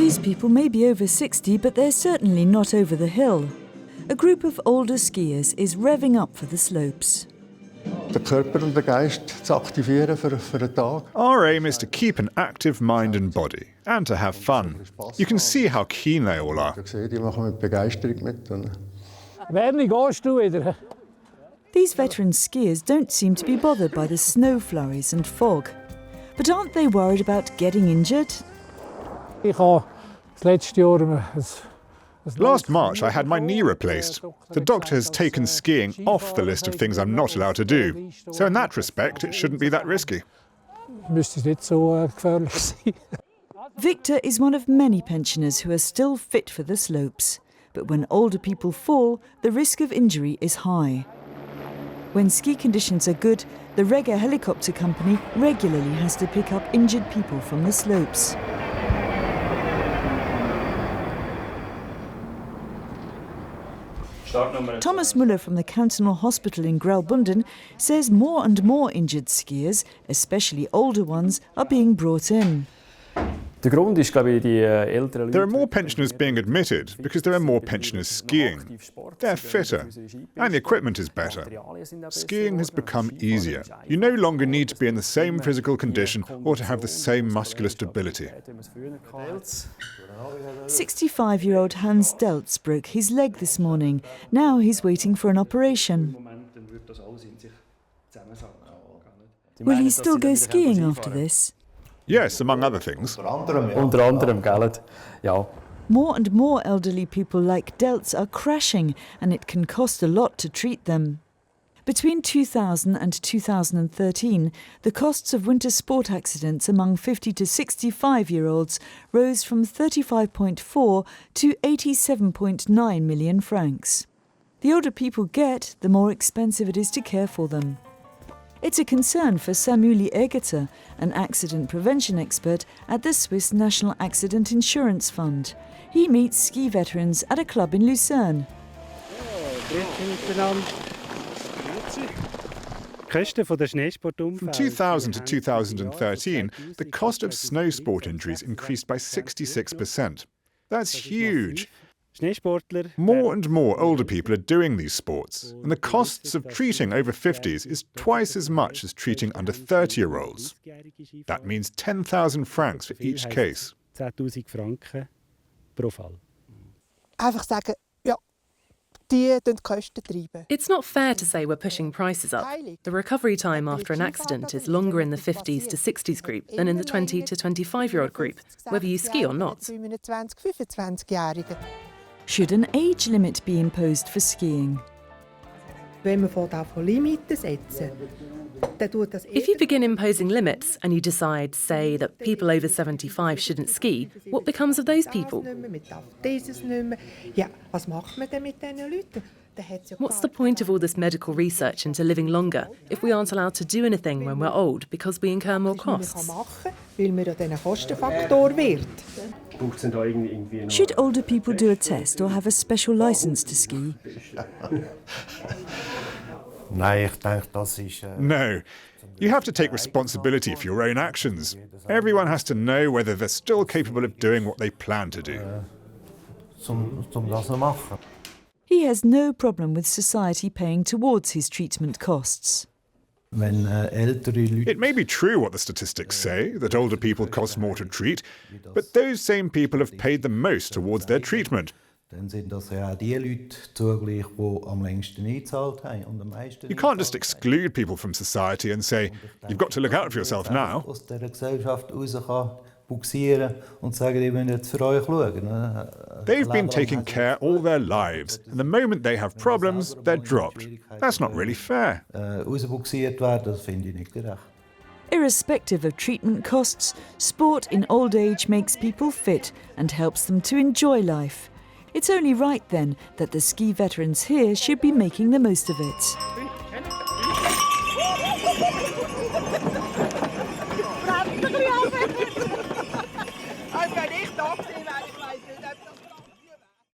These people may be over 60, but they're certainly not over the hill. A group of older skiers is revving up for the slopes. Den Körper und den Geist zu aktivieren für einen Tag. Our aim is to keep an active mind and body, and to have fun. You can see how keen they all are. Die machen mit Begeisterung mit. Werni, gehst du wieder? These veteran skiers don't seem to be bothered by the snow flurries and fog. But aren't they worried about getting injured? Ich habe das letzte Jahr Last March I had my knee replaced. The doctor has taken skiing off the list of things I'm not allowed to do. So in that respect, it shouldn't be that risky. Müsste es nicht so gefährlich sein. Victor is one of many pensioners who are still fit for the slopes. But when older people fall, the risk of injury is high. When ski conditions are good, the Rega helicopter company regularly has to pick up injured people from the slopes. Thomas Müller from the cantonal hospital in Graubünden says more and more injured skiers, especially older ones, are being brought in. There are more pensioners being admitted because there are more pensioners skiing. They're fitter, and the equipment is better. Skiing has become easier. You no longer need to be in the same physical condition or to have the same muscular stability. 65-year-old Hans DELZ broke his leg this morning. Now he's waiting for an operation. Will he still go skiing after this? Yes, among other things. Unter anderem, gell? Ja. More and more elderly people like DELZ are crashing, and it can cost a lot to treat them. Between 2000 and 2013, the costs of winter sport accidents among 50 to 65-year-olds rose from 35.4 to 87.9 million francs. The older people get, the more expensive it is to care for them. It's a concern for SAMULI AEGETER, an accident prevention expert at the Swiss National Accident Insurance Fund. He meets ski veterans at a club in Lucerne. From 2000 to 2013, the cost of snow sport injuries increased by 66%. That's huge. More and more older people are doing these sports, and the costs of treating over 50s is twice as much as treating under 30-year-olds. That means 10,000 francs for each case. Einfach sagen, ja, die Kosten treiben. It's not fair to say we're pushing prices up. The recovery time after an accident is longer in the 50s to 60s group than in the 20 to 25-year-old group, whether you ski or not. Should an age limit be imposed for skiing? If you begin imposing limits and you decide, say, that people over 75 shouldn't ski, what becomes of those people? What's the point of all this medical research into living longer if we aren't allowed to do anything when we're old because we incur more costs? Should older people do a test or have a special license to ski? No. You have to take responsibility for your own actions. Everyone has to know whether they're still capable of doing what they plan to do. He has no problem with society paying towards his treatment costs. It may be true what the statistics say, that older people cost more to treat, but those same people have paid the most towards their treatment. You can't just exclude people from society and say, you've got to look out for yourself now. They've been taking care all their lives, and the moment they have problems, they're dropped. That's not really fair. Irrespective of treatment costs, sport in old age makes people fit and helps them to enjoy life. It's only right then that the ski veterans here should be making the most of it.